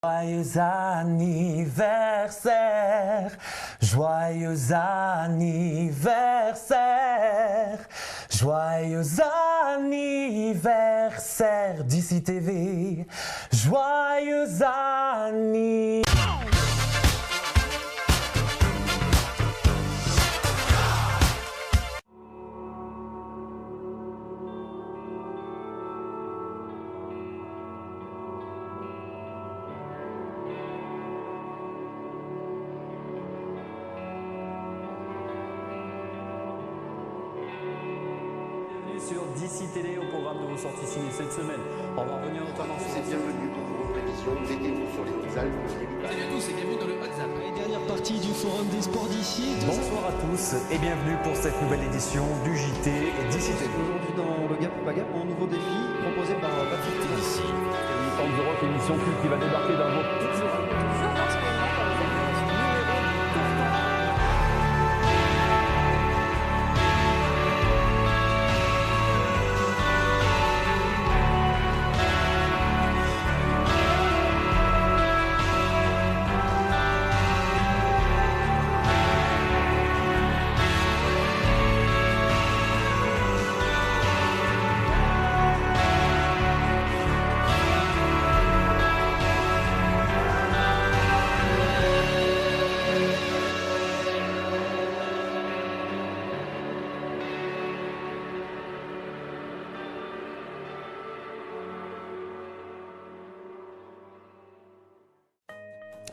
Joyeux anniversaire, joyeux anniversaire, joyeux anniversaire d'ici TV, joyeux anniversaire. Sur DC Télé au programme de vos sorties ciné cette semaine. On va revenir notamment sur ces bienvenue dans vos prévisions. Mettez-vous sur les Hautes-Alpes. Salut à tous et bienvenue dans le WhatsApp. Et dernière partie du Forum des sports d'ici. Bonsoir à tous et bienvenue pour cette nouvelle édition du JT DC Télé. Aujourd'hui dans le Gap ou pas Gap, un nouveau défi proposé par Patrick Tennessee. Une forme de rock émission culte qui va débarquer dans vos petites oreilles.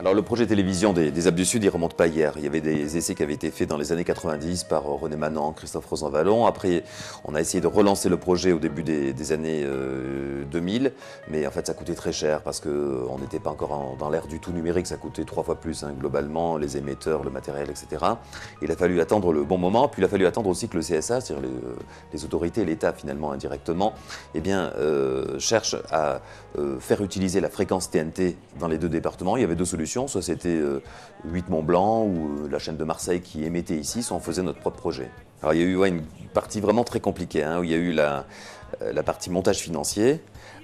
Alors le projet télévision des Alpes du Sud, il ne remonte pas hier. Il y avait des essais qui avaient été faits dans les années 90 par René Manant, Christophe Rosanvallon. Après, on a essayé de relancer le projet au début des années 2000, mais en fait ça coûtait très cher parce qu'on n'était pas encore dans l'ère du tout numérique. Ça coûtait 3 fois plus globalement, les émetteurs, le matériel, etc. Il a fallu attendre le bon moment, puis il a fallu attendre aussi que le CSA, c'est-à-dire les autorités, l'État finalement indirectement, cherche à faire utiliser la fréquence TNT dans les deux départements. Il y avait deux solutions. Soit c'était 8 Mont-Blanc ou la chaîne de Marseille qui émettait ici, soit on faisait notre propre projet. Alors il y a eu une partie vraiment très compliquée, où il y a eu la partie montage financier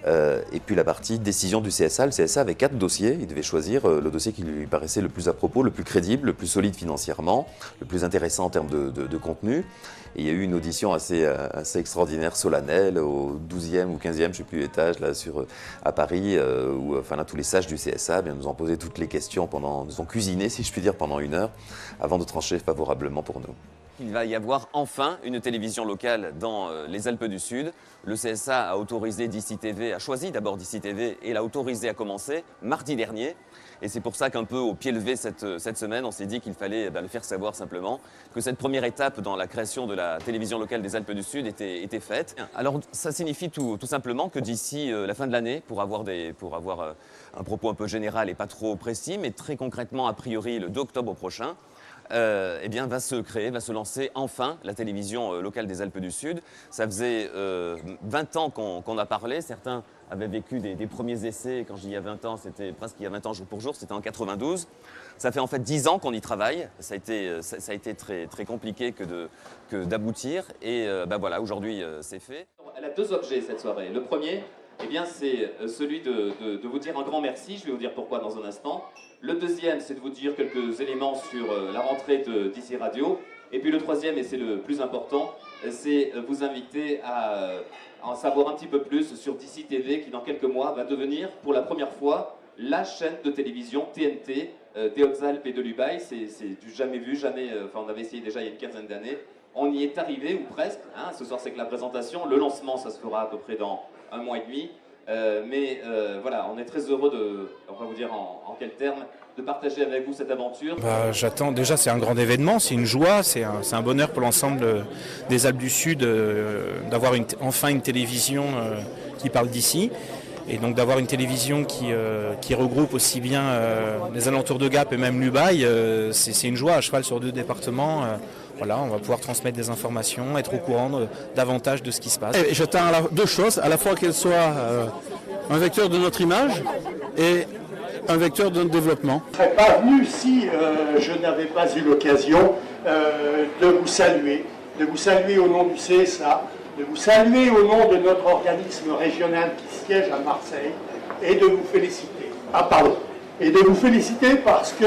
et puis la partie décision du CSA. Le CSA avait 4 dossiers, il devait choisir le dossier qui lui paraissait le plus à propos, le plus crédible, le plus solide financièrement, le plus intéressant en termes de contenu. Et il y a eu une audition assez extraordinaire, solennelle, au 12e ou 15e, je ne sais plus, étage, là, à Paris, où tous les sages du CSA nous ont posé toutes les questions, nous ont cuisiné, si je puis dire, pendant 1 heure, avant de trancher favorablement pour nous. Il va y avoir enfin une télévision locale dans les Alpes du Sud. Le CSA a autorisé DC TV, a choisi d'abord DC TV et l'a autorisé à commencer mardi dernier. Et c'est pour ça qu'un peu au pied levé cette semaine, on s'est dit qu'il fallait le faire savoir simplement que cette première étape dans la création de la télévision locale des Alpes du Sud était faite. Alors ça signifie tout simplement que d'ici la fin de l'année, pour avoir un propos un peu général et pas trop précis, mais très concrètement a priori le 2 octobre prochain, va se lancer enfin la télévision locale des Alpes du Sud. Ça faisait 20 ans qu'on a parlé, certains avaient vécu des premiers essais, quand je dis il y a 20 ans, c'était presque il y a 20 ans jour pour jour, c'était en 92. Ça fait en fait 10 ans qu'on y travaille, ça a été très, très compliqué que d'aboutir et voilà, aujourd'hui c'est fait. Elle a 2 objets cette soirée. Le premier, c'est celui de vous dire un grand merci, je vais vous dire pourquoi dans un instant. Le deuxième, c'est de vous dire quelques éléments sur la rentrée de DC Radio. Et puis le troisième, et c'est le plus important, c'est vous inviter à en savoir un petit peu plus sur DC TV qui dans quelques mois va devenir pour la première fois la chaîne de télévision TNT des Hautes-Alpes et de l'Ubaye. C'est du jamais vu, on avait essayé déjà il y a une quinzaine d'années. On y est arrivé ou presque, ce soir c'est que la présentation, le lancement ça se fera à peu près dans 1 mois et demi. Voilà, on est très heureux on va vous dire en quels termes, de partager avec vous cette aventure. J'attends, déjà c'est un grand événement, c'est une joie, c'est un bonheur pour l'ensemble des Alpes du Sud d'avoir enfin une télévision qui parle d'ici. Et donc d'avoir une télévision qui regroupe aussi bien les alentours de Gap et même l'Ubaye, c'est une joie à cheval sur 2 départements. Voilà, on va pouvoir transmettre des informations, être au courant davantage de ce qui se passe. Et j'attends 2 choses, à la fois qu'elle soit un vecteur de notre image et un vecteur de notre développement. Je ne serais pas venu si je n'avais pas eu l'occasion de vous saluer au nom du CSA, de vous saluer au nom de notre organisme régional qui siège à Marseille et de vous féliciter. Ah pardon, et de vous féliciter parce que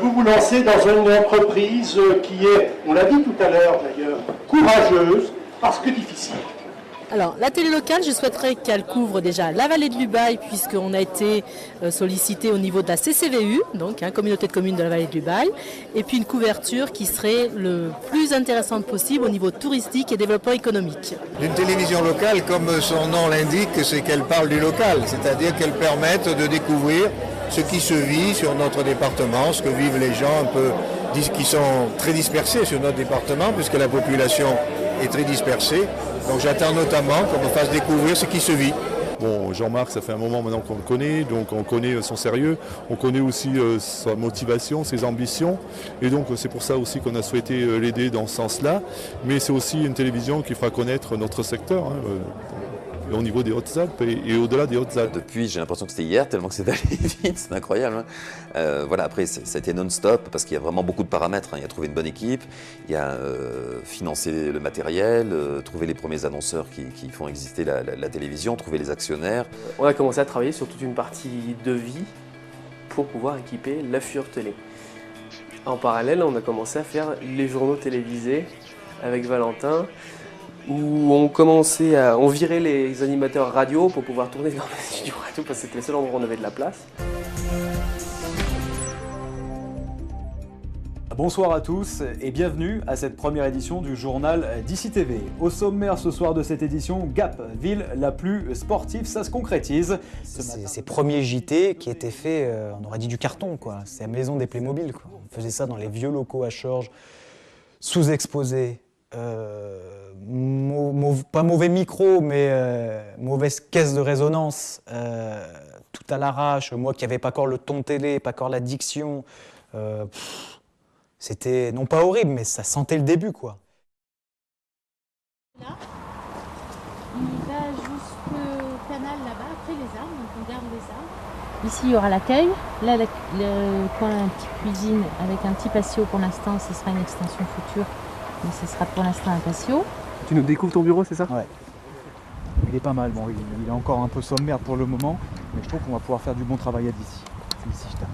vous vous lancez dans une entreprise qui est, on l'a dit tout à l'heure d'ailleurs, courageuse parce que difficile. Alors, la télé locale, je souhaiterais qu'elle couvre déjà la vallée de l'Ubaye, puisqu'on a été sollicité au niveau de la CCVU, donc communauté de communes de la vallée de l'Ubaye, et puis une couverture qui serait le plus intéressante possible au niveau touristique et développement économique. Une télévision locale, comme son nom l'indique, c'est qu'elle parle du local, c'est-à-dire qu'elle permette de découvrir ce qui se vit sur notre département, ce que vivent les gens un peu qui sont très dispersés sur notre département, puisque la population est très dispersée. Donc j'attends notamment qu'on me fasse découvrir ce qui se vit. Bon, Jean-Marc, ça fait un moment maintenant qu'on le connaît, donc on connaît son sérieux, on connaît aussi sa motivation, ses ambitions, et donc c'est pour ça aussi qu'on a souhaité l'aider dans ce sens-là, mais c'est aussi une télévision qui fera connaître notre secteur, au niveau des Hautes-Alpes et au-delà des Hautes-Alpes. Depuis, j'ai l'impression que c'était hier, tellement que c'est allé vite, c'est incroyable. Voilà, après, ça a été non-stop parce qu'il y a vraiment beaucoup de paramètres. Il y a trouvé une bonne équipe, il y a financé le matériel, trouvé les premiers annonceurs qui font exister la télévision, trouver les actionnaires. On a commencé à travailler sur toute une partie de vie pour pouvoir équiper la Fur Télé. En parallèle, on a commencé à faire les journaux télévisés avec Valentin, où on virait les animateurs radio pour pouvoir tourner dans les studios radio parce que c'était le seul endroit où on avait de la place. Bonsoir à tous et bienvenue à cette première édition du journal d'ici TV. Au sommaire ce soir de cette édition, Gap, ville la plus sportive, ça se concrétise. Ces premiers JT qui étaient faits, on aurait dit du carton, quoi. C'est la maison des Playmobil, quoi. On faisait ça dans les vieux locaux à Chorges, sous-exposés. Pas mauvais micro, mais mauvaise caisse de résonance, tout à l'arrache, moi qui n'avais pas encore le ton télé, pas encore la diction, c'était non pas horrible, mais ça sentait le début, quoi. Là, il va jusqu'au canal là-bas, après les arbres, donc on garde les arbres. Ici il y aura l'accueil, là le coin un petit cuisine avec un petit patio pour l'instant, ce sera une extension future. Mais ce sera pour l'instant un patio. Tu nous découvres ton bureau, c'est ça? Ouais. Il est pas mal, bon, il est encore un peu sommaire pour le moment, mais je trouve qu'on va pouvoir faire du bon travail à d'ici. C'est ici, je tape.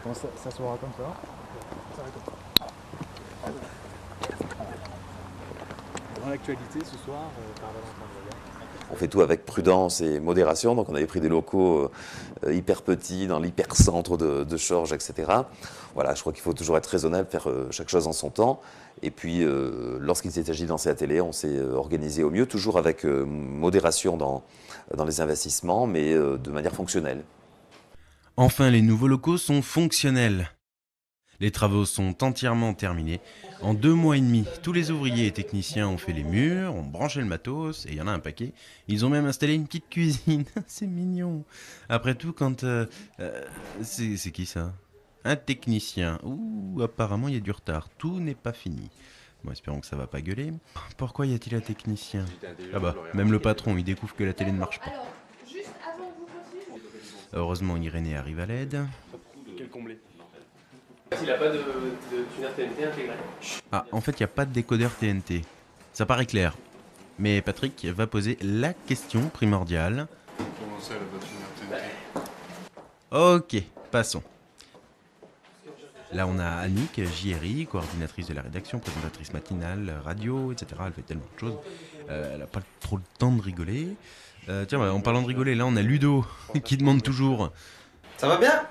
Attention, on s'assoira comme ça. Ça va comme ça. Dans l'actualité ce soir, par Valentin Voyage. On fait tout avec prudence et modération, donc on avait pris des locaux hyper petits, dans l'hypercentre de Chorges, etc. Voilà, je crois qu'il faut toujours être raisonnable, faire chaque chose en son temps. Et puis, lorsqu'il s'est agi de lancer la télé, on s'est organisé au mieux, toujours avec modération dans les investissements, mais de manière fonctionnelle. Enfin, les nouveaux locaux sont fonctionnels. Les travaux sont entièrement terminés. En 2 mois et demi, tous les ouvriers et techniciens ont fait les murs, ont branché le matos, et il y en a un paquet. Ils ont même installé une petite cuisine. C'est mignon. Après tout, quand... c'est qui ça? Un technicien. Ouh, apparemment il y a du retard. Tout n'est pas fini. Bon, espérons que ça va pas gueuler. Pourquoi y a-t-il un technicien? Ah bah, même le patron, il découvre que la télé ne marche pas. Heureusement, Irénée arrive à l'aide. Quel comblé. Il n'a pas de tuner TNT intégré. Ah, en fait, il n'y a pas de décodeur TNT. Ça paraît clair. Mais Patrick va poser la question primordiale. Comment ça, elle n'a pas de tuner TNT? Ok, passons. Là, on a Annick Gieri, coordinatrice de la rédaction, présentatrice matinale, radio, etc. Elle fait tellement de choses. Elle n'a pas trop le temps de rigoler. Tiens, en parlant de rigoler, là, on a Ludo qui demande toujours... Ça va bien?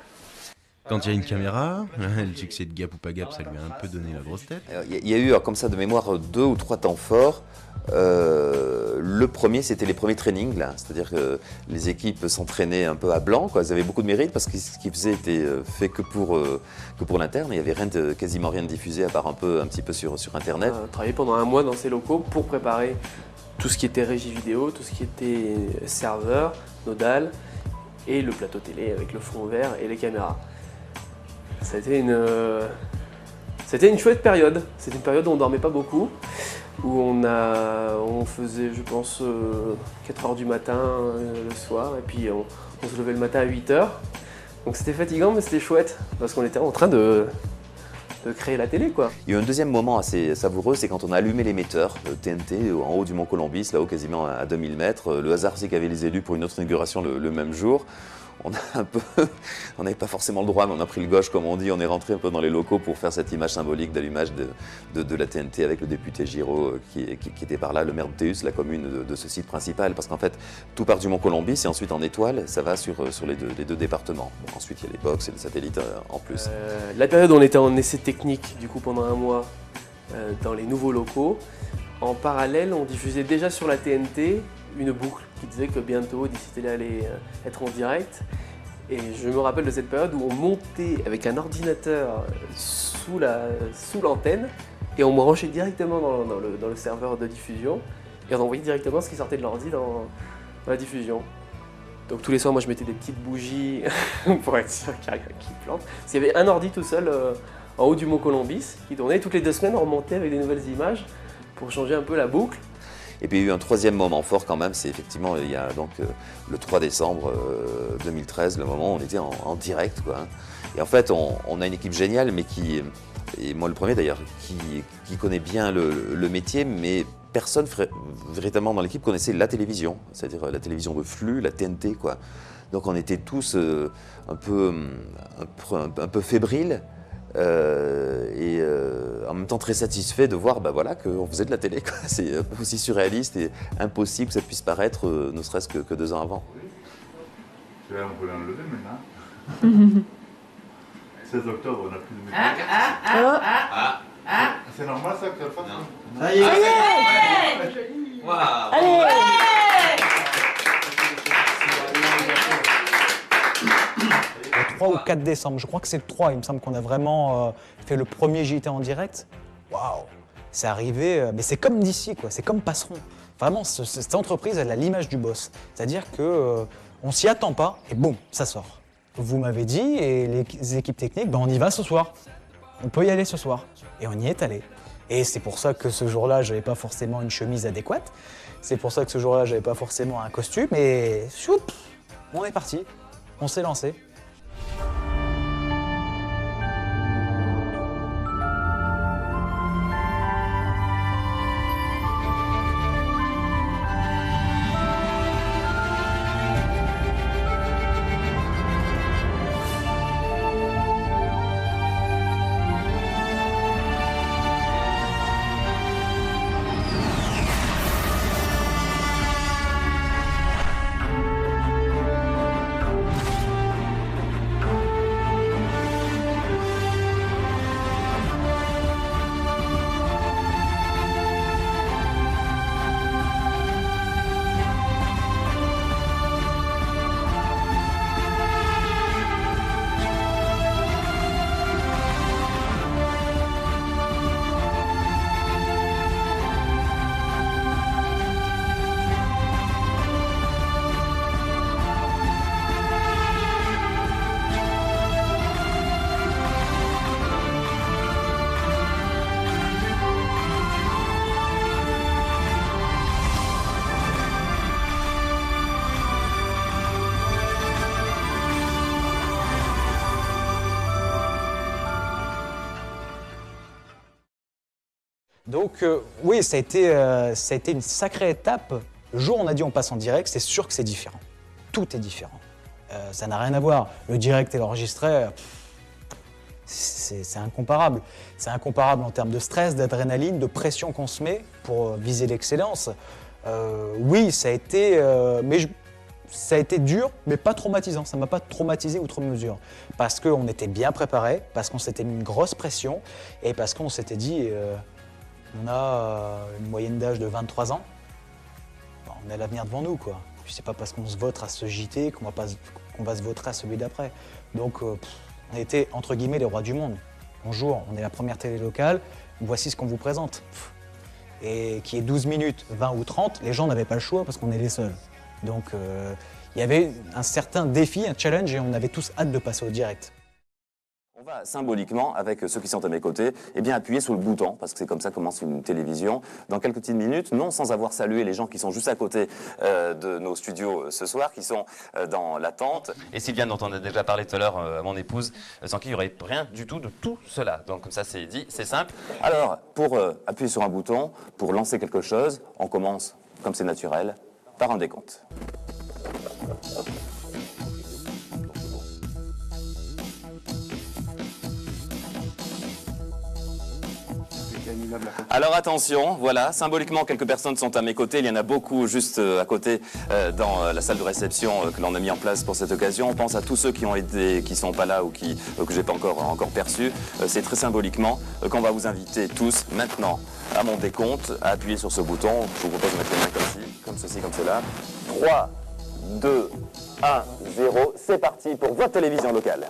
Quand il y a une caméra, le succès de Gap ou pas Gap, ça lui a un peu donné la grosse tête. Il y a eu, comme ça, de mémoire, 2 ou 3 temps forts. Le premier, c'était les premiers trainings, là. C'est-à-dire que les équipes s'entraînaient un peu à blanc, quoi. Elles avaient beaucoup de mérite parce que ce qu'ils faisaient était fait que pour l'interne. Il n'y avait quasiment rien de diffusé à part un petit peu sur Internet. On a travaillé pendant 1 mois dans ces locaux pour préparer tout ce qui était régie vidéo, tout ce qui était serveur, nodal et le plateau télé avec le fond vert et les caméras. C'était une chouette période. C'était une période où on dormait pas beaucoup, où on faisait, je pense, 4 h du matin le soir, et puis on se levait le matin à 8 h. Donc c'était fatigant, mais c'était chouette, parce qu'on était en train de créer la télé, quoi. Il y a eu un deuxième moment assez savoureux, c'est quand on a allumé l'émetteur TNT en haut du Mont Colombis, là-haut quasiment à 2000 mètres. Le hasard, c'est qu'il y avait les élus pour une autre inauguration le même jour. on n'avait pas forcément le droit, mais on a pris le gauche, comme on dit. On est rentré un peu dans les locaux pour faire cette image symbolique d'allumage de la TNT avec le député Giraud qui était par là, le maire de Théus, la commune de ce site principal. Parce qu'en fait, tout part du Mont-Colombis et ensuite en étoile, ça va sur les deux départements. Bon, ensuite, il y a les box et les satellites en plus. La période où on était en essai technique, du coup, pendant un mois, dans les nouveaux locaux, en parallèle, on diffusait déjà sur la TNT une boucle qui disait que bientôt, d'ici Télé allait être en direct. Et je me rappelle de cette période où on montait avec un ordinateur sous l'antenne et on branchait directement dans le serveur de diffusion et on envoyait directement ce qui sortait de l'ordi dans la diffusion. Donc tous les soirs, moi je mettais des petites bougies pour être sûr qu'il n'y a rien qui plante. Parce qu'il y avait un ordi tout seul en haut du Mont-Colombis qui tournait. Toutes les 2 semaines, on remontait avec des nouvelles images pour changer un peu la boucle. Et puis il y a eu un troisième moment fort quand même, c'est effectivement il y a donc le 3 décembre 2013, le moment où on était en direct, quoi. Et en fait on a une équipe géniale, mais et moi le premier d'ailleurs, qui connaît bien le métier, mais personne véritablement dans l'équipe connaissait la télévision, c'est-à-dire la télévision de flux, la TNT, quoi. Donc on était tous un peu fébriles. Et en même temps très satisfait de voir qu'on faisait de la télé. C'est aussi surréaliste et impossible que ça puisse paraître, ne serait-ce que 2 ans avant. Là, on peut l'enlever maintenant. 16 octobre, on n'a plus de météo. C'est normal ça que ça fasse. Ça y est. Waouh. Le 3 ou 4 décembre, je crois que c'est le 3, il me semble qu'on a vraiment fait le premier JT en direct. Waouh, c'est arrivé, mais c'est comme d'ici, quoi, c'est comme Passeron. Vraiment, cette entreprise, elle a l'image du boss. C'est-à-dire qu'on s'y attend pas et boum, ça sort. Vous m'avez dit, et les équipes techniques, on y va ce soir. On peut y aller ce soir. Et on y est allé. Et c'est pour ça que ce jour-là, je n'avais pas forcément une chemise adéquate. C'est pour ça que ce jour-là, je n'avais pas forcément un costume. Et choup, on est parti. On s'est lancé. Donc oui, ça a été une sacrée étape. Le jour où on a dit on passe en direct, c'est sûr que c'est différent. Tout est différent. Ça n'a rien à voir. Le direct et l'enregistré, c'est incomparable. C'est incomparable en termes de stress, d'adrénaline, de pression qu'on se met pour viser l'excellence. Oui, ça a été dur, mais pas traumatisant. Ça ne m'a pas traumatisé outre mesure. Parce qu'on était bien préparé, parce qu'on s'était mis une grosse pression et parce qu'on s'était dit on a une moyenne d'âge de 23 ans. On a l'avenir devant nous, quoi. Puis c'est pas parce qu'on se vote à ce JT qu'on va se voter à celui d'après. Donc on était entre guillemets les rois du monde. Bonjour, on est la première télé locale, voici ce qu'on vous présente. Et qui est 12 minutes, 20 ou 30, les gens n'avaient pas le choix parce qu'on est les seuls. Donc il y avait un certain défi, un challenge et on avait tous hâte de passer au direct. On va symboliquement, avec ceux qui sont à mes côtés, appuyer sur le bouton, parce que c'est comme ça que commence une télévision. Dans quelques petites minutes, non sans avoir salué les gens qui sont juste à côté de nos studios ce soir, qui sont dans l'attente. Et Sylviane, dont on a déjà parlé tout à l'heure, à mon épouse, sans qui il n'y aurait rien du tout de tout cela. Donc comme ça, c'est dit, c'est simple. Alors, pour appuyer sur un bouton, pour lancer quelque chose, on commence, comme c'est naturel, par un décompte. il y a un immeuble à côté. Alors attention, voilà, symboliquement quelques personnes sont à mes côtés, il y en a beaucoup juste à côté dans la salle de réception que l'on a mis en place pour cette occasion. On pense à tous ceux qui ont été, qui sont pas là ou que j'ai pas encore perçu. C'est très symboliquement qu'on va vous inviter tous maintenant à mon décompte, à appuyer sur ce bouton. Je vous propose de mettre les mains comme ceci, comme cela. 3, 2, 1, 0, c'est parti pour votre télévision locale.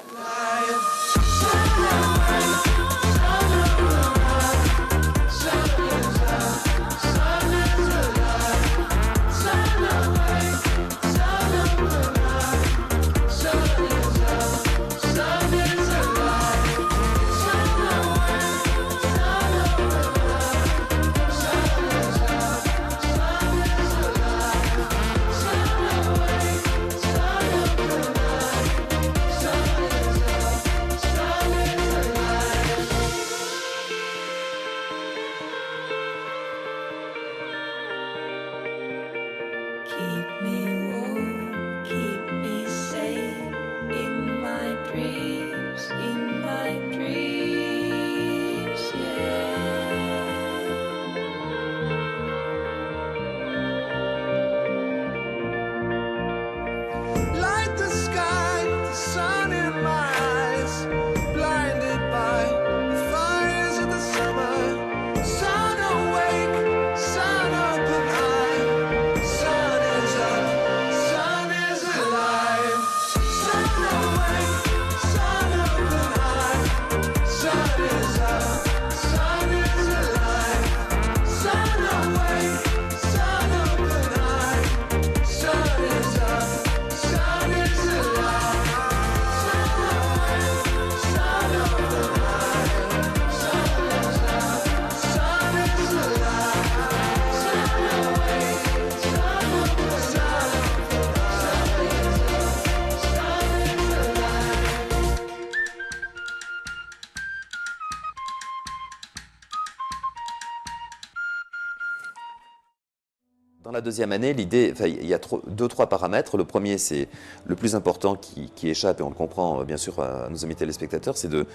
Dans la deuxième année, l'idée, il y a 2-3 paramètres. Le premier, c'est le plus important qui échappe, et on le comprend bien sûr à nos amis téléspectateurs, c'est de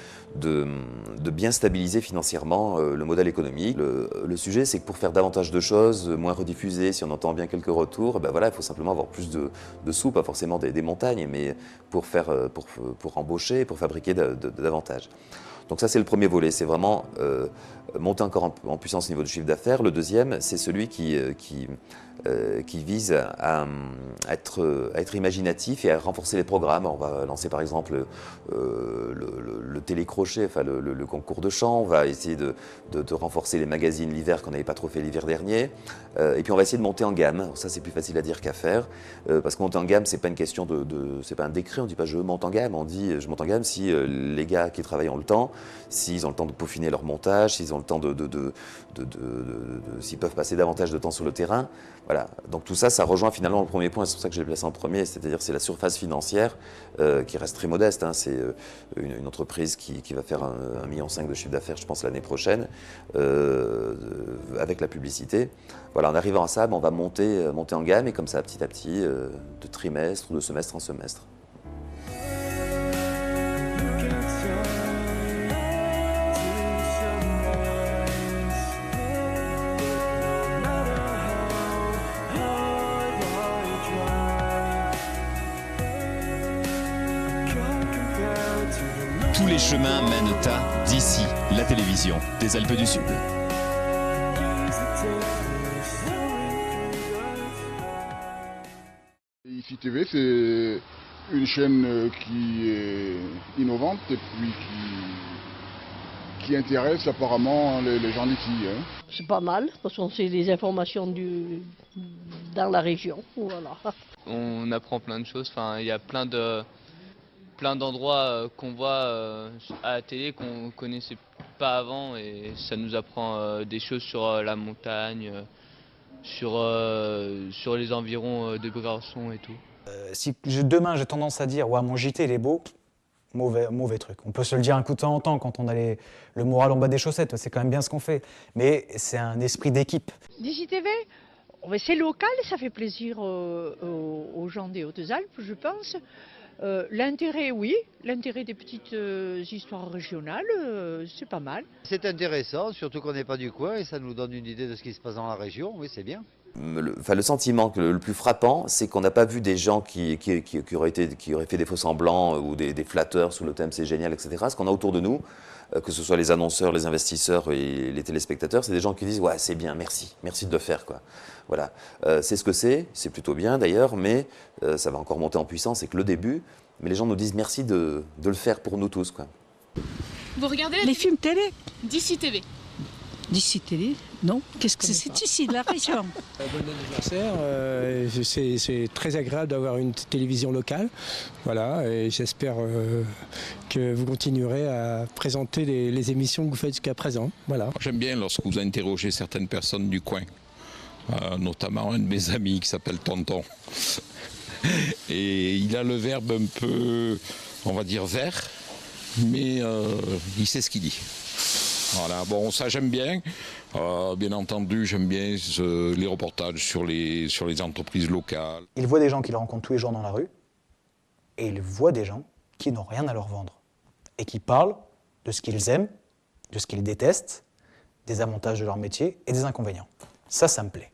bien stabiliser financièrement le modèle économique. Le sujet, c'est que pour faire davantage de choses, moins rediffusées, si on entend bien quelques retours, ben voilà, il faut simplement avoir plus de sous, pas forcément des montagnes, mais pour embaucher, pour fabriquer davantage. Donc ça, c'est le premier volet, c'est vraiment monter encore en puissance au niveau du chiffre d'affaires. Le deuxième, c'est celui qui vise à être imaginatif et à renforcer les programmes. On va lancer par exemple le télécrochet, enfin le concours de chant. On va essayer de renforcer les magazines l'hiver qu'on n'avait pas trop fait l'hiver dernier. Et puis on va essayer de monter en gamme. Ça, c'est plus facile à dire qu'à faire, parce que monter en gamme, c'est pas une question c'est pas un décret. On dit pas je monte en gamme. On dit je monte en gamme si les gars qui travaillent ont le temps, s'ils ont le temps de peaufiner leur montage, s'ils ont le temps s'ils peuvent passer davantage de temps sur le terrain. Voilà. Donc tout ça, ça rejoint finalement le premier point, c'est pour ça que je l'ai placé en premier, c'est-à-dire c'est la surface financière qui reste très modeste. Hein. C'est une entreprise qui va faire 1,5 million de chiffre d'affaires, je pense, l'année prochaine, avec la publicité. Voilà, en arrivant à ça, on va monter en gamme, et comme ça, petit à petit, de trimestre ou de semestre en semestre. Tous les chemins mènent à d'ici, la télévision des Alpes du Sud. Ici TV, c'est une chaîne qui est innovante et puis qui intéresse apparemment les gens d'ici. Hein. C'est pas mal, parce qu'on sait les informations dans la région. Voilà. On apprend plein de choses, enfin, il y a plein d'endroits qu'on voit à la télé qu'on ne connaissait pas avant, et ça nous apprend des choses sur la montagne, sur les environs de Besançon et tout. Si demain j'ai tendance à dire ouais, mon JT il est beau, mauvais truc. On peut se le dire un coup de temps en temps quand on a le moral en bas des chaussettes, c'est quand même bien ce qu'on fait. Mais c'est un esprit d'équipe. DJTV, c'est local, ça fait plaisir aux gens des Hautes-Alpes, je pense. L'intérêt, oui. L'intérêt des petites histoires régionales, c'est pas mal. C'est intéressant, surtout qu'on n'est pas du coin et ça nous donne une idée de ce qui se passe dans la région. Oui, c'est bien. Le sentiment le plus frappant, c'est qu'on n'a pas vu des gens qui auraient fait des faux semblants ou des flatteurs sous le thème c'est génial, etc. Ce qu'on a autour de nous, que ce soit les annonceurs, les investisseurs et les téléspectateurs, c'est des gens qui disent ouais c'est bien, merci de le faire quoi. Voilà, c'est ce que c'est plutôt bien d'ailleurs, mais ça va encore monter en puissance, c'est que le début. Mais les gens nous disent merci de le faire pour nous tous quoi. Vous regardez les films télé d'ici TV. D'ici Télé, non. Qu'est-ce que c'est ici, de la région? Bon anniversaire, c'est très agréable d'avoir une télévision locale. Voilà, et j'espère que vous continuerez à présenter les émissions que vous faites jusqu'à présent. Voilà. J'aime bien lorsque vous interrogez certaines personnes du coin, notamment un de mes amis qui s'appelle Tonton. Et il a le verbe un peu, on va dire, vert, mais il sait ce qu'il dit. Voilà, bon, ça j'aime bien. Bien entendu, j'aime bien les reportages sur les entreprises locales. Il voit des gens qu'il rencontre tous les jours dans la rue, et il voit des gens qui n'ont rien à leur vendre, et qui parlent de ce qu'ils aiment, de ce qu'ils détestent, des avantages de leur métier et des inconvénients. Ça me plaît.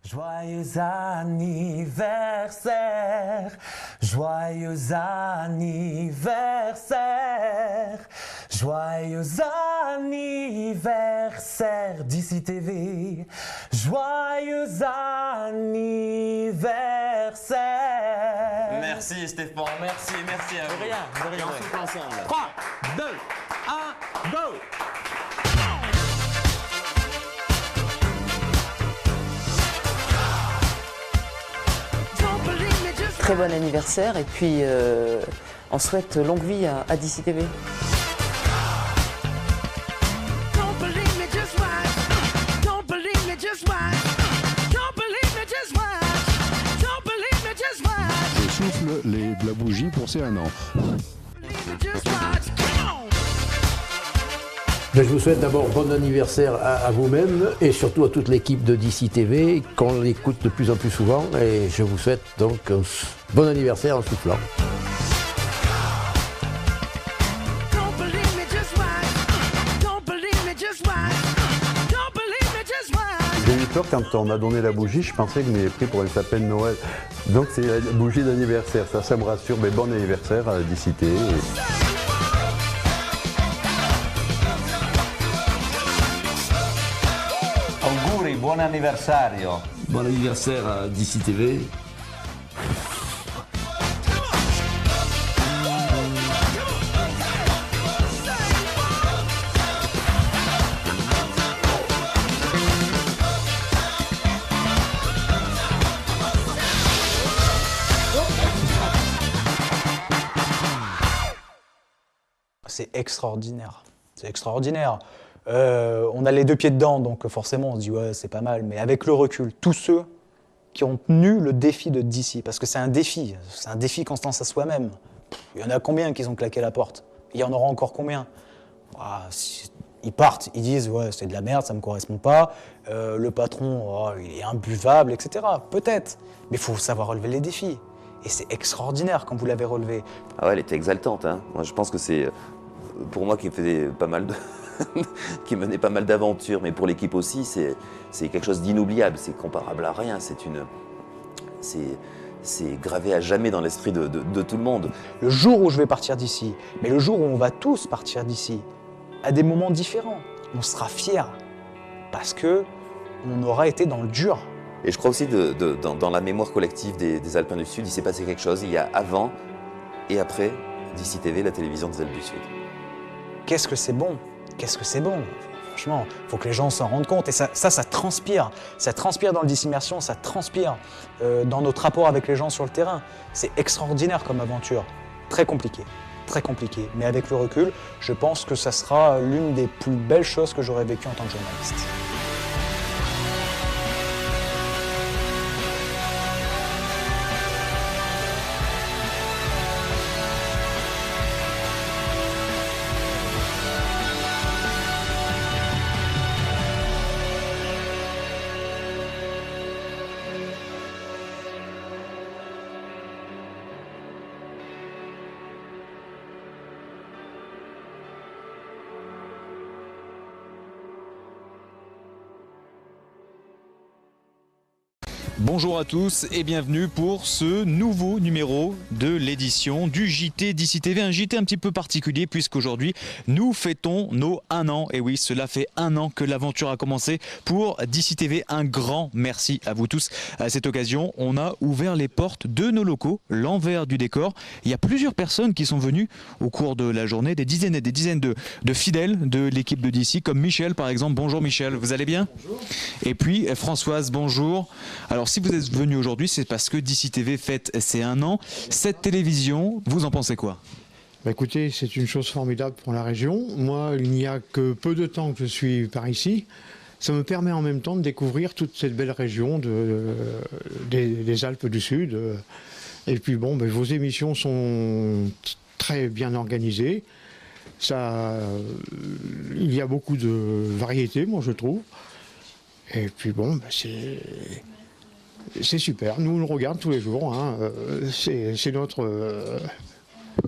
Joyeux anniversaire, joyeux anniversaire, joyeux anniversaire d'ici TV, joyeux anniversaire. Merci Stéphane, merci à vous. De rien. Et on souffle ensemble. 3, 2, 1, go! Très bon anniversaire et puis on souhaite longue vie à d'ici TV. Je souffle la bougie pour ces 1 an. Je vous souhaite d'abord bon anniversaire à vous-même et surtout à toute l'équipe de DC TV, qu'on l'écoute de plus en plus souvent. Et je vous souhaite donc un bon anniversaire en soufflant. J'ai eu peur quand on m'a donné la bougie, je pensais que je m'avais pris pour un sapin de Noël. Donc c'est la bougie d'anniversaire, ça me rassure. Mais bon anniversaire à DC TV. Auguri, buon anniversario. Bon anniversaire à DC TV. C'est extraordinaire. C'est extraordinaire. On a les 2 pieds dedans, donc forcément on se dit ouais c'est pas mal, mais avec le recul, tous ceux qui ont tenu le défi de DC, parce que c'est un défi Constance à soi-même. Il y en a combien qui ont claqué la porte? Il y en aura encore combien? Ils partent, ils disent ouais c'est de la merde, ça me correspond pas, le patron il est imbuvable, etc. Peut-être, mais il faut savoir relever les défis. Et c'est extraordinaire quand vous l'avez relevé. Ah ouais, elle était exaltante. Hein. Moi, je pense que c'est, pour moi qui faisais pas mal de... qui menait pas mal d'aventures, mais pour l'équipe aussi, c'est quelque chose d'inoubliable, c'est comparable à rien, c'est gravé à jamais dans l'esprit de tout le monde. Le jour où je vais partir d'ici, mais le jour où on va tous partir d'ici, à des moments différents, on sera fiers. parce que on aura été dans le dur. Et je crois aussi dans la mémoire collective des Alpins du Sud, il s'est passé quelque chose. Il y a avant et après DCTV, la télévision des Alpes du Sud. Qu'est-ce que c'est bon? Qu'est-ce que c'est bon? Franchement, il faut que les gens s'en rendent compte. Et ça transpire. Ça transpire dans le DC Immersion, ça transpire dans notre rapport avec les gens sur le terrain. C'est extraordinaire comme aventure. Très compliqué. Très compliqué. Mais avec le recul, je pense que ça sera l'une des plus belles choses que j'aurais vécues en tant que journaliste. Bonjour à tous et bienvenue pour ce nouveau numéro de l'édition du JT DCTV, un JT un petit peu particulier puisqu'aujourd'hui nous fêtons nos 1 an. Et oui, cela fait 1 an que l'aventure a commencé pour DCTV. Un grand merci à vous tous. À cette occasion, on a ouvert les portes de nos locaux, l'envers du décor. Il y a plusieurs personnes qui sont venues au cours de la journée, des dizaines et des dizaines de fidèles de l'équipe de DC, comme Michel par exemple. Bonjour Michel, vous allez bien? Bonjour. Et puis Françoise, bonjour. Alors si vous êtes venu aujourd'hui, c'est parce que DCTV fête ses 1 an. Cette télévision, vous en pensez quoi? Écoutez, c'est une chose formidable pour la région. Moi, il n'y a que peu de temps que je suis par ici. Ça me permet en même temps de découvrir toute cette belle région des Alpes du Sud. Et puis bon, vos émissions sont très bien organisées. Il y a beaucoup de variété, moi je trouve. Et puis bon, c'est super. Nous, on le regarde tous les jours. Hein. C'est notre...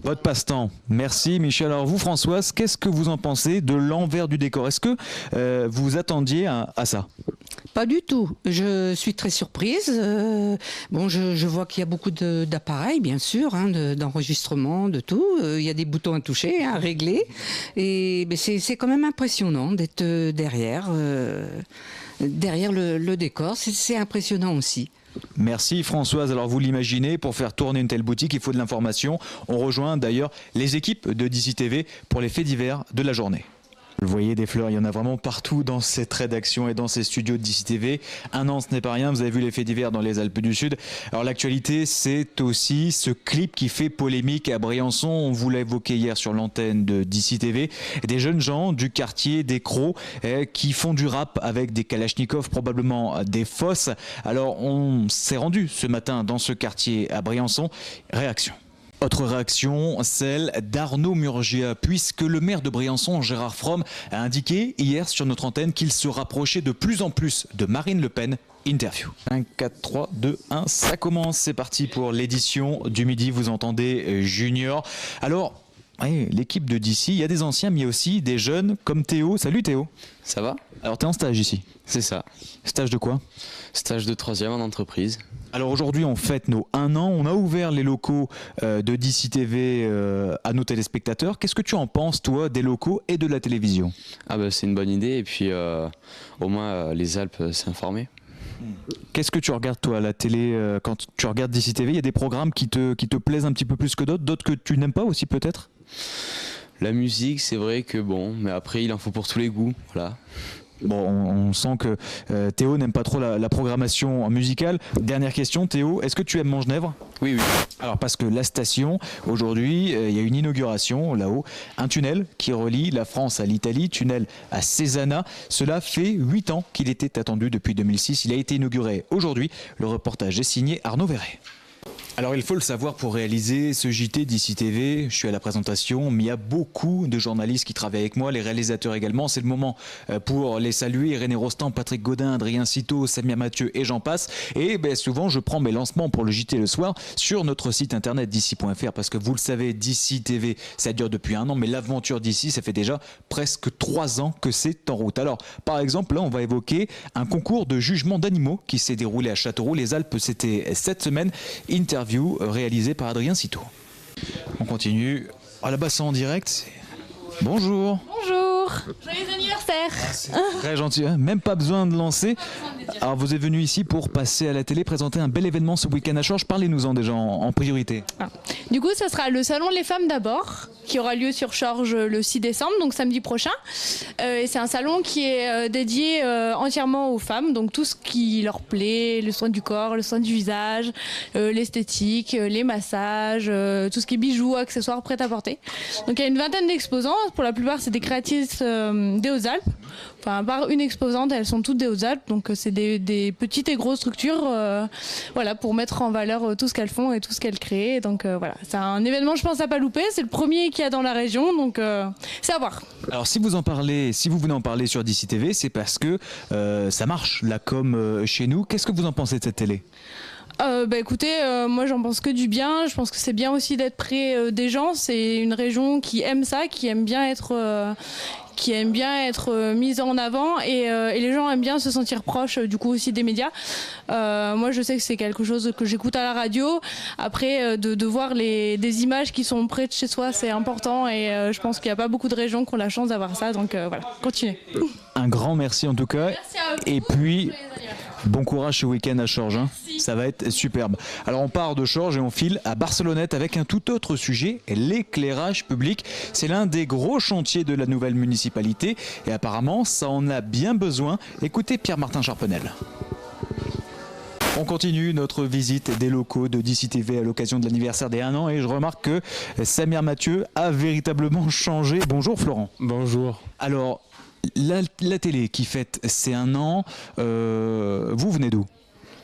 Votre passe-temps. Merci Michel. Alors vous Françoise, qu'est-ce que vous en pensez de l'envers du décor? Est-ce que vous attendiez à ça? Pas du tout. Je suis très surprise. Bon, je vois qu'il y a beaucoup d'appareils, bien sûr, hein, d'enregistrement, de tout. Il y a des boutons à toucher, à régler. Et c'est quand même impressionnant d'être derrière le décor. C'est impressionnant aussi. Merci Françoise. Alors vous l'imaginez, pour faire tourner une telle boutique, il faut de l'information. On rejoint d'ailleurs les équipes de DCTV pour les faits divers de la journée. Vous voyez des fleurs, il y en a vraiment partout dans cette rédaction et dans ces studios de DCTV. 1 an, ce n'est pas rien, vous avez vu les faits divers dans les Alpes du Sud. Alors l'actualité, c'est aussi ce clip qui fait polémique à Briançon. On vous l'a évoqué hier sur l'antenne de DCTV. Des jeunes gens du quartier des Crocs qui font du rap avec des kalachnikovs, probablement des fosses. Alors on s'est rendu ce matin dans ce quartier à Briançon. Réaction. Autre réaction, celle d'Arnaud Murgia, puisque le maire de Briançon, Gérard Fromm, a indiqué hier sur notre antenne qu'il se rapprochait de plus en plus de Marine Le Pen. Interview. 1, 4, 3, 2, 1, ça commence, c'est parti pour l'édition du midi, vous entendez Junior. Alors, oui, l'équipe de DC, il y a des anciens, mais il y a aussi des jeunes comme Théo. Salut Théo. Ça va? Alors tu es en stage ici? C'est ça. Stage de quoi? Stage de 3e en entreprise. Alors aujourd'hui on fête nos 1 an, on a ouvert les locaux de DCTV à nos téléspectateurs. Qu'est-ce que tu en penses toi des locaux et de la télévision? C'est une bonne idée et puis au moins les Alpes s'informer. Qu'est-ce que tu regardes toi à la télé quand tu regardes DCTV? Il y a des programmes qui te plaisent un petit peu plus que d'autres que tu n'aimes pas aussi peut-être? La musique, c'est vrai que bon, mais après il en faut pour tous les goûts, voilà. Bon, on sent que Théo n'aime pas trop la programmation musicale. Dernière question, Théo, est-ce que tu aimes Montgenèvre? Oui, oui. Alors parce que la station, aujourd'hui, il y a une inauguration là-haut, un tunnel qui relie la France à l'Italie, tunnel à Cézanne. Cela fait 8 ans qu'il était attendu depuis 2006. Il a été inauguré aujourd'hui. Le reportage est signé Arnaud Verret. Alors il faut le savoir, pour réaliser ce JT DCTV, je suis à la présentation, mais il y a beaucoup de journalistes qui travaillent avec moi, les réalisateurs également. C'est le moment pour les saluer, René Rostand, Patrick Godin, Adrien Citeau, Samia Mathieu et j'en passe. Et souvent je prends mes lancements pour le JT le soir sur notre site internet d'ici.fr, parce que vous le savez, DCTV ça dure depuis 1 an, mais l'aventure d'ici ça fait déjà presque 3 ans que c'est en route. Alors par exemple là on va évoquer un concours de jugement d'animaux qui s'est déroulé à Châteauroux, les Alpes, c'était cette semaine. Interview réalisée par Adrien Citeau. On continue. Ah là-bas c'est en direct. Bonjour. Bonjour. Joyeux anniversaire. Très gentil, hein, même pas besoin de lancer. Alors vous êtes venu ici pour passer à la télé, présenter un bel événement ce week-end à Chorges. Parlez-nous-en déjà en priorité. Du coup, ça sera le Salon Les Femmes d'abord, qui aura lieu sur Chorges le 6 décembre, donc samedi prochain. Et c'est un salon qui est dédié entièrement aux femmes, donc tout ce qui leur plaît, le soin du corps, le soin du visage, l'esthétique, les massages, tout ce qui est bijoux, accessoires, prêt-à-porter. Donc il y a une vingtaine d'exposants, pour la plupart c'est des créatrices des Hautes-Alpes. Enfin, à part une exposante, elles sont toutes des Hautes-Alpes, donc c'est des petites et grosses structures voilà, pour mettre en valeur tout ce qu'elles font et tout ce qu'elles créent. Donc voilà, c'est un événement, je pense, à pas louper. C'est le premier qu'il y a dans la région, donc c'est à voir. Alors si vous venez en parler sur DC TV, c'est parce que ça marche, la com chez nous. Qu'est-ce que vous en pensez de cette télé ? Écoutez, moi j'en pense que du bien. Je pense que c'est bien aussi d'être près des gens. C'est une région qui aime ça, qui aime bien être mise en avant et les gens aiment bien se sentir proches du coup aussi des médias. Moi je sais que c'est quelque chose que j'écoute à la radio. Après de voir des images qui sont près de chez soi, c'est important et je pense qu'il n'y a pas beaucoup de régions qui ont la chance d'avoir ça. Donc voilà, continuez. Un grand merci en tout cas. Et puis bon courage ce week-end à Chorges, hein. Ça va être superbe. Alors on part de Chorges et on file à Barcelonnette avec un tout autre sujet, l'éclairage public. C'est l'un des gros chantiers de la nouvelle municipalité et apparemment ça en a bien besoin. Écoutez Pierre-Martin Charpenel. On continue notre visite des locaux de DC TV à l'occasion de l'anniversaire des 1 an et je remarque que Samir Mathieu a véritablement changé. Bonjour Florent. Bonjour. Alors la télé qui fête ses 1 an, vous venez d'où ?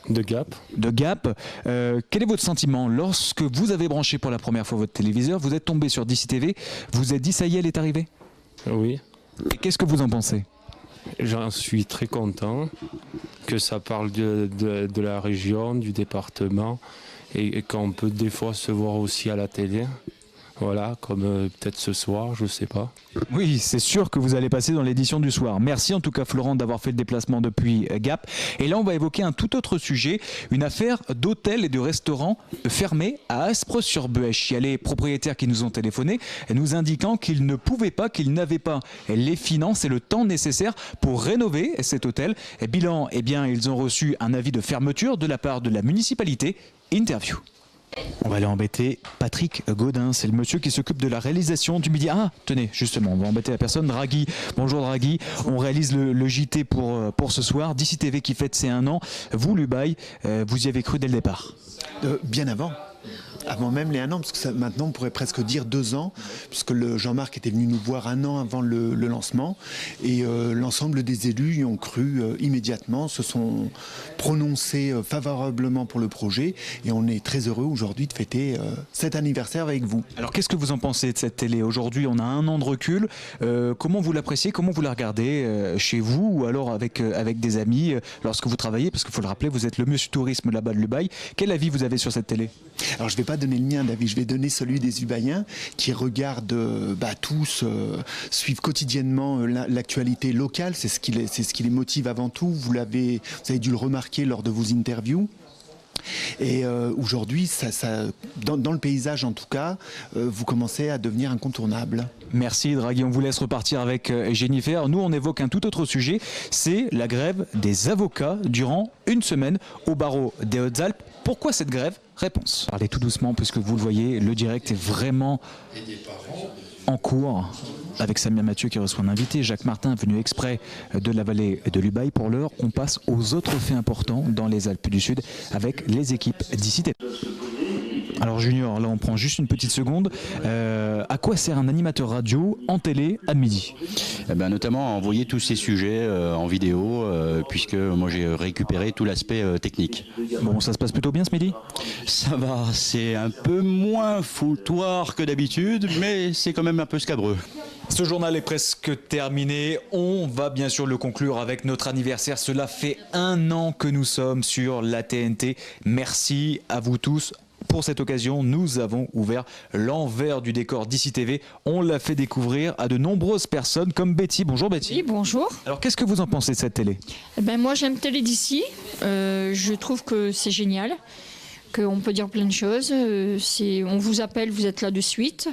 De Gap. De Gap. Quel est votre sentiment lorsque vous avez branché pour la première fois votre téléviseur, vous êtes tombé sur DC TV, vous êtes dit ça y est, elle est arrivée ? Oui. Et qu'est-ce que vous en pensez ? J'en suis très content que ça parle de la région, du département et qu'on peut des fois se voir aussi à la télé. Voilà, comme peut-être ce soir, je ne sais pas. Oui, c'est sûr que vous allez passer dans l'édition du soir. Merci en tout cas Florent d'avoir fait le déplacement depuis Gap. Et là on va évoquer un tout autre sujet, une affaire d'hôtel et de restaurant fermé à Aspres-sur-Buëch. Il y a les propriétaires qui nous ont téléphoné nous indiquant qu'ils ne pouvaient pas, qu'ils n'avaient pas les finances et le temps nécessaire pour rénover cet hôtel. Et bilan, eh bien ils ont reçu un avis de fermeture de la part de la municipalité. Interview. On va aller embêter Patrick Gaudin, c'est le monsieur qui s'occupe de la réalisation du midi. Ah, tenez, justement, on va embêter la personne, Draghi. Bonjour Draghi, on réalise le JT pour ce soir. DC TV qui fête ses 1 an. Vous, Lubaï, vous y avez cru dès le départ ? Bien avant. Avant même les 1 an, parce que ça, maintenant on pourrait presque dire 2 ans, puisque Jean-Marc était venu nous voir 1 an avant le lancement, et l'ensemble des élus y ont cru immédiatement, se sont prononcés favorablement pour le projet, et on est très heureux aujourd'hui de fêter cet anniversaire avec vous. Alors qu'est-ce que vous en pensez de cette télé ? Aujourd'hui on a 1 an de recul, comment vous l'appréciez, comment vous la regardez chez vous, ou alors avec des amis, lorsque vous travaillez, parce qu'il faut le rappeler, vous êtes le monsieur tourisme là-bas de Lubaï. Quel avis vous avez sur cette télé ? Alors je ne vais pas donner le mien, David, je vais donner celui des Ubaïens qui regardent tous, suivent quotidiennement l'actualité locale, c'est ce qui les motive avant tout. Vous avez dû le remarquer lors de vos interviews. Et aujourd'hui, dans le paysage en tout cas, vous commencez à devenir incontournable. Merci Draghi, on vous laisse repartir avec Jennifer. Nous on évoque un tout autre sujet, c'est la grève des avocats durant 1 semaine au barreau des Hautes-Alpes. Pourquoi cette grève ? Réponse. Parlez tout doucement puisque vous le voyez, le direct est vraiment en cours avec Samir Mathieu qui reçoit un invité. Jacques Martin venu exprès de la vallée de Lubaï. Pour l'heure, on passe aux autres faits importants dans les Alpes du Sud avec les équipes d'ici. Alors Junior, là on prend juste une petite seconde. À quoi sert un animateur radio en télé à midi ? Notamment à envoyer tous ces sujets en vidéo, puisque moi j'ai récupéré tout l'aspect technique. Bon, ça se passe plutôt bien ce midi ? Ça va, c'est un peu moins foutoir que d'habitude, mais c'est quand même un peu scabreux. Ce journal est presque terminé. On va bien sûr le conclure avec notre anniversaire. Cela fait 1 an que nous sommes sur la TNT. Merci à vous tous. Pour cette occasion, nous avons ouvert l'envers du décor d'ici TV. On l'a fait découvrir à de nombreuses personnes comme Betty. Bonjour Betty. Oui, bonjour. Alors qu'est-ce que vous en pensez de cette télé ? Moi j'aime Télé d'ici. Je trouve que c'est génial. qu'on peut dire plein de choses. Si on vous appelle, vous êtes là de suite.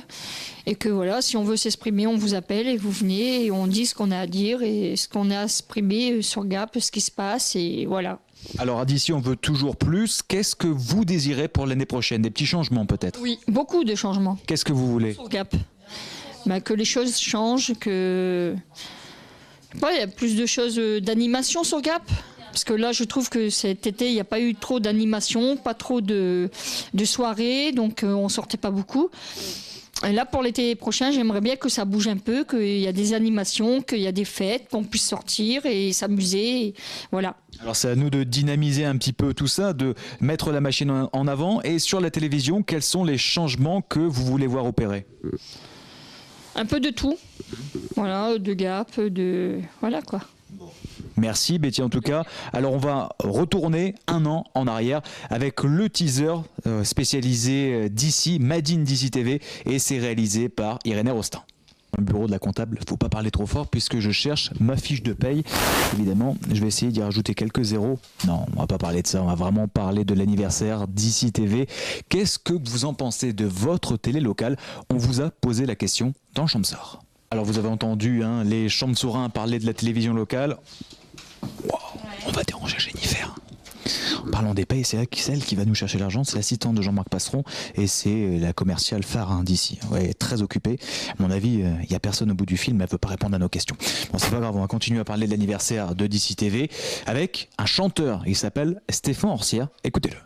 Et que voilà, si on veut s'exprimer, on vous appelle et vous venez et on dit ce qu'on a à dire et ce qu'on a à exprimer sur Gap, ce qui se passe et voilà. Alors, d'ici, on veut toujours plus. Qu'est-ce que vous désirez pour l'année prochaine? Des petits changements peut-être? Oui, beaucoup de changements. Qu'est-ce que vous voulez? Sur Gap. Que les choses changent, que... il y a plus de choses d'animation sur Gap. Parce que là, je trouve que cet été, il n'y a pas eu trop d'animation, pas trop de soirées, donc on ne sortait pas beaucoup. Et là, pour l'été prochain, j'aimerais bien que ça bouge un peu, qu'il y a des animations, qu'il y a des fêtes, qu'on puisse sortir et s'amuser. Voilà. Alors c'est à nous de dynamiser un petit peu tout ça, de mettre la machine en avant. Et sur la télévision, quels sont les changements que vous voulez voir opérer? Un peu de tout. Voilà, de Gap, de... Voilà quoi. Merci Betty en tout cas. Alors on va retourner un an en arrière avec le teaser spécialisé d'ici, Made in DC TV, et c'est réalisé par Irénée Rostin. Dans le bureau de la comptable, faut pas parler trop fort puisque je cherche ma fiche de paye. Évidemment, je vais essayer d'y rajouter quelques zéros. Non, on va pas parler de ça, on va vraiment parler de l'anniversaire DC TV. Qu'est-ce que vous en pensez de votre télé locale? On vous a posé la question dans Chamsor. Alors vous avez entendu les Champsaurins parler de la télévision locale. Wow, on va déranger Jennifer. En parlant des payes, c'est celle qui va nous chercher l'argent, c'est l'assistante de Jean-Marc Passeron et c'est la commerciale phare d'ici. Ouais, très occupée. À mon avis, il n'y a personne au bout du film, elle ne veut pas répondre à nos questions. Bon, c'est pas grave, on va continuer à parler de l'anniversaire de DC TV avec un chanteur. Il s'appelle Stéphane Orsière. Écoutez-le.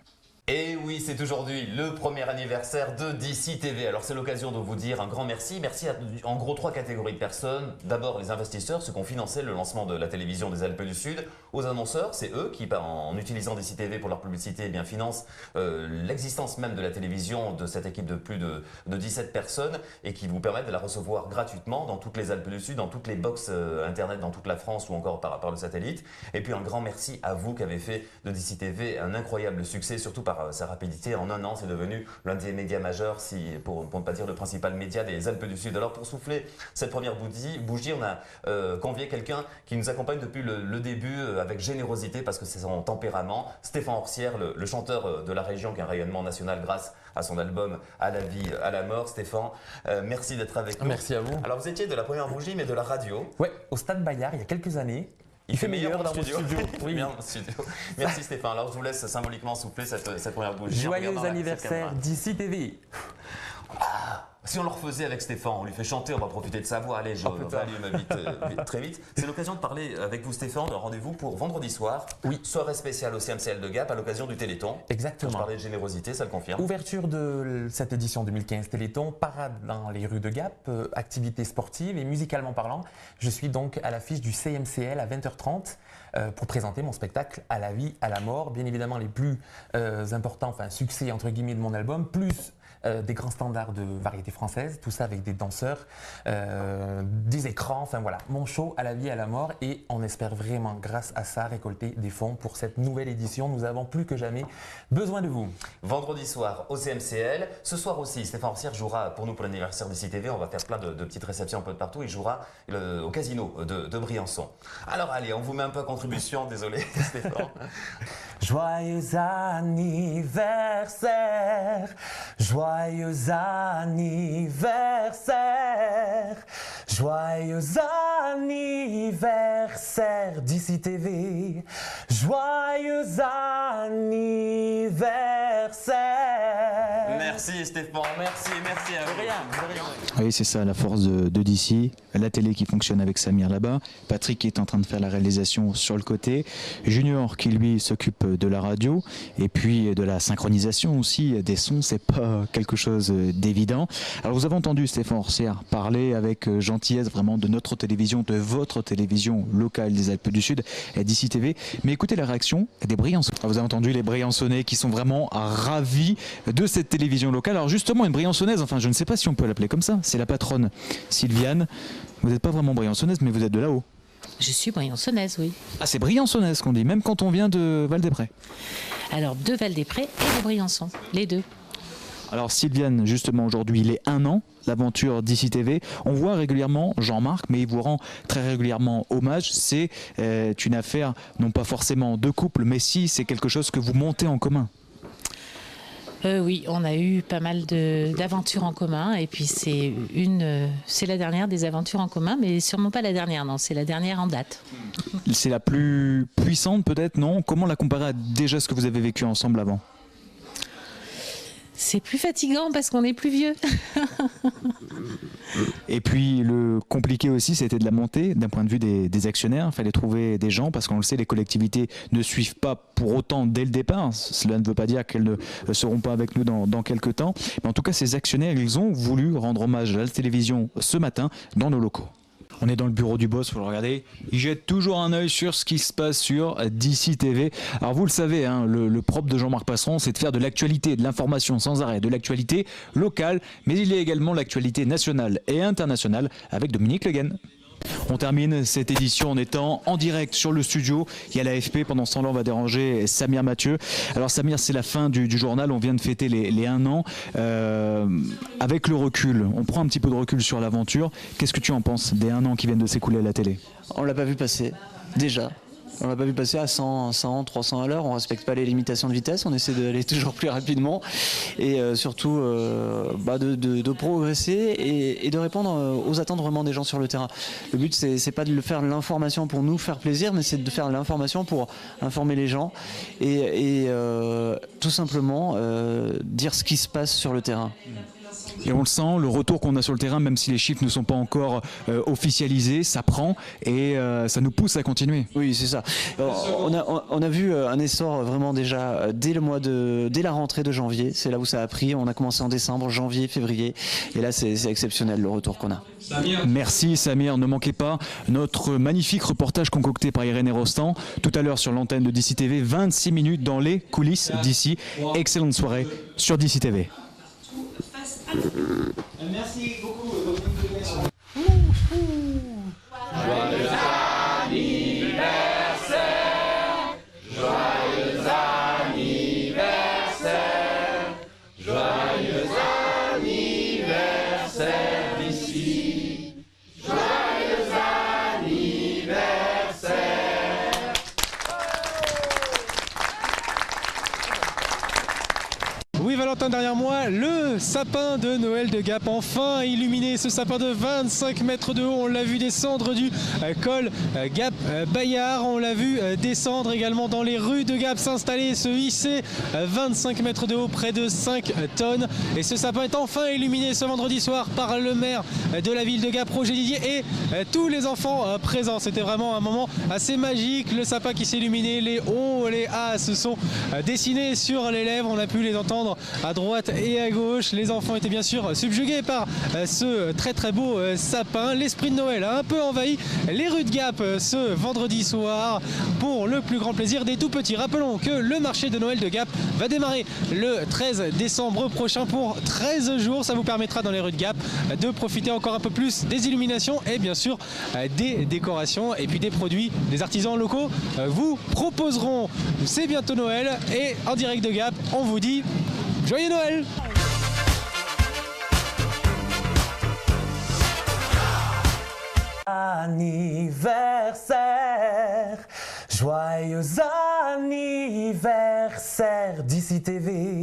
Et oui, c'est aujourd'hui le premier anniversaire de DC TV. Alors c'est l'occasion de vous dire un grand merci. Merci à en gros 3 catégories de personnes. D'abord les investisseurs, ceux qui ont financé le lancement de la télévision des Alpes du Sud. Aux annonceurs, c'est eux qui, en utilisant DC TV pour leur publicité, financent l'existence même de la télévision de cette équipe de plus de 17 personnes et qui vous permettent de la recevoir gratuitement dans toutes les Alpes du Sud, dans toutes les box internet dans toute la France ou encore par le satellite. Et puis un grand merci à vous qui avez fait de DC TV un incroyable succès, surtout par sa rapidité. En un an, c'est devenu l'un des médias majeurs, pour ne pas dire le principal média des Alpes du Sud. Alors pour souffler cette première bougie, on a convié quelqu'un qui nous accompagne depuis le début avec générosité parce que c'est son tempérament. Stéphane Orsière, le chanteur de la région qui a un rayonnement national grâce à son album À la vie, à la mort. Stéphane, merci d'être avec nous. Merci à vous. Alors vous étiez de la première bougie mais de la radio. Ouais, au Stade Bayard il y a quelques années. Il fait meilleur dans mon studio. Oui. Bien, studio. Merci Stéphane. Alors je vous laisse symboliquement souffler cette première bougie. Joyeux anniversaire DC TV. Si on le refaisait avec Stéphane, on lui fait chanter, on va profiter de sa voix. Allez, je vais vite, très vite. C'est l'occasion de parler avec vous Stéphane d'un rendez-vous pour vendredi soir. Oui. Soirée spéciale au CMCL de Gap à l'occasion du Téléthon. Exactement. Je parlais de générosité, ça le confirme. Ouverture de cette édition 2015 Téléthon, parade dans les rues de Gap, activités sportives et musicalement parlant. Je suis donc à l'affiche du CMCL à 20h30 pour présenter mon spectacle À la vie, à la mort. Bien évidemment les plus importants, succès entre guillemets de mon album, plus des grands standards de variété française, tout ça avec des danseurs, des écrans, voilà, mon show À la vie, à la mort, et on espère vraiment grâce à ça récolter des fonds pour cette nouvelle édition. Nous avons plus que jamais besoin de vous. Vendredi soir au CMCL, ce soir aussi Stéphane Orsière jouera pour nous pour l'anniversaire de CTV, on va faire plein de petites réceptions un peu de partout, il jouera au casino de Briançon. Alors allez, on vous met un peu à contribution, désolé Stéphane. Joyeux anniversaire, joyeux anniversaire, joyeux anniversaire DC TV, joyeux anniversaire. Merci Stéphane, merci à vous. Rien. Oui, c'est ça la force de DC, la télé qui fonctionne avec Samir là-bas, Patrick qui est en train de faire la réalisation sur le côté, Junior qui lui s'occupe de la radio et puis de la synchronisation aussi des sons, c'est pas quelque chose d'évident. Alors vous avez entendu Stéphane Orsière parler avec gentillesse vraiment de notre télévision, de votre télévision locale des Alpes du Sud, DC TV, mais écoutez la réaction des Briançonnais. Vous avez entendu les Briançonnais qui sont vraiment ravis de cette télévision locale. Alors justement une Briançonnaise, je ne sais pas si on peut l'appeler comme ça, c'est la patronne Sylviane. Vous n'êtes pas vraiment Briançonnaise mais vous êtes de là-haut. Je suis Briançonnaise, oui. Ah, c'est Briançonnaise qu'on dit, même quand on vient de Val-des-Prés. Alors, de Val-des-Prés et de Briançon, les deux. Alors Sylviane, justement aujourd'hui, il est 1 an, l'aventure DC TV. On voit régulièrement Jean-Marc, mais il vous rend très régulièrement hommage. C'est une affaire, non pas forcément de couple, mais si c'est quelque chose que vous montez en commun. Oui, on a eu pas mal d'aventures en commun et puis c'est la dernière des aventures en commun, mais sûrement pas la dernière, non, c'est la dernière en date. C'est la plus puissante peut-être, non? Comment la comparer à déjà ce que vous avez vécu ensemble avant? C'est plus fatigant parce qu'on est plus vieux. Et puis le compliqué aussi, c'était de la montée d'un point de vue des actionnaires. Il fallait trouver des gens parce qu'on le sait, les collectivités ne suivent pas pour autant dès le départ. Cela ne veut pas dire qu'elles ne seront pas avec nous dans quelques temps. Mais en tout cas, ces actionnaires, ils ont voulu rendre hommage à la télévision ce matin dans nos locaux. On est dans le bureau du boss, vous le regardez, il jette toujours un œil sur ce qui se passe sur DC TV. Alors vous le savez, hein, le propre de Jean-Marc Passeron, c'est de faire de l'actualité, de l'information sans arrêt, de l'actualité locale, mais il y a également l'actualité nationale et internationale avec Dominique Le Guen. On termine cette édition en étant en direct sur le studio. Il y a l'AFP, pendant ce temps-là on va déranger Samir Mathieu. Alors Samir, c'est la fin du journal, on vient de fêter les 1 an. Avec le recul, on prend un petit peu de recul sur l'aventure. Qu'est-ce que tu en penses des 1 an qui viennent de s'écouler à la télé? On l'a pas vu passer, déjà. On l'a pas vu passer à 100, 300 à l'heure. On respecte pas les limitations de vitesse. On essaie d'aller toujours plus rapidement et surtout de progresser et de répondre aux attentes vraiment des gens sur le terrain. Le but c'est pas de le faire l'information pour nous faire plaisir, mais c'est de faire l'information pour informer les gens et tout simplement dire ce qui se passe sur le terrain. Et on le sent, le retour qu'on a sur le terrain, même si les chiffres ne sont pas encore officialisés, ça prend et ça nous pousse à continuer. Oui, c'est ça. On a vu un essor vraiment déjà dès la rentrée de janvier. C'est là où ça a pris. On a commencé en décembre, janvier, février. Et là, c'est exceptionnel le retour qu'on a. Merci Samir, ne manquez pas notre magnifique reportage concocté par Irénée Rostand tout à l'heure sur l'antenne de DC TV, 26 minutes dans les coulisses d'ici. Excellente soirée sur DC TV. Merci beaucoup. Joyeux anniversaire, joyeux anniversaire, joyeux anniversaire d'ici, joyeux anniversaire. Oui, Valentin, derrière moi, le sapin de Noël de Gap, enfin illuminé, ce sapin de 25 mètres de haut, on l'a vu descendre du col Gap Bayard, on l'a vu descendre également dans les rues de Gap, s'installer, se hisser 25 mètres de haut, près de 5 tonnes. Et ce sapin est enfin illuminé ce vendredi soir par le maire de la ville de Gap, Roger Didier, et tous les enfants présents. C'était vraiment un moment assez magique, le sapin qui s'est illuminé, les O, les A se sont dessinés sur les lèvres, on a pu les entendre à droite et à gauche. Les enfants étaient bien sûr subjugués par ce très très beau sapin. L'esprit de Noël a un peu envahi les rues de Gap ce vendredi soir pour le plus grand plaisir des tout petits. Rappelons que le marché de Noël de Gap va démarrer le 13 décembre prochain pour 13 jours. Ça vous permettra dans les rues de Gap de profiter encore un peu plus des illuminations et bien sûr des décorations et puis des produits. Les artisans locaux vous proposeront. C'est bientôt Noël et en direct de Gap, on vous dit joyeux Noël! Anniversaire, joyeux anniversaire DC TV.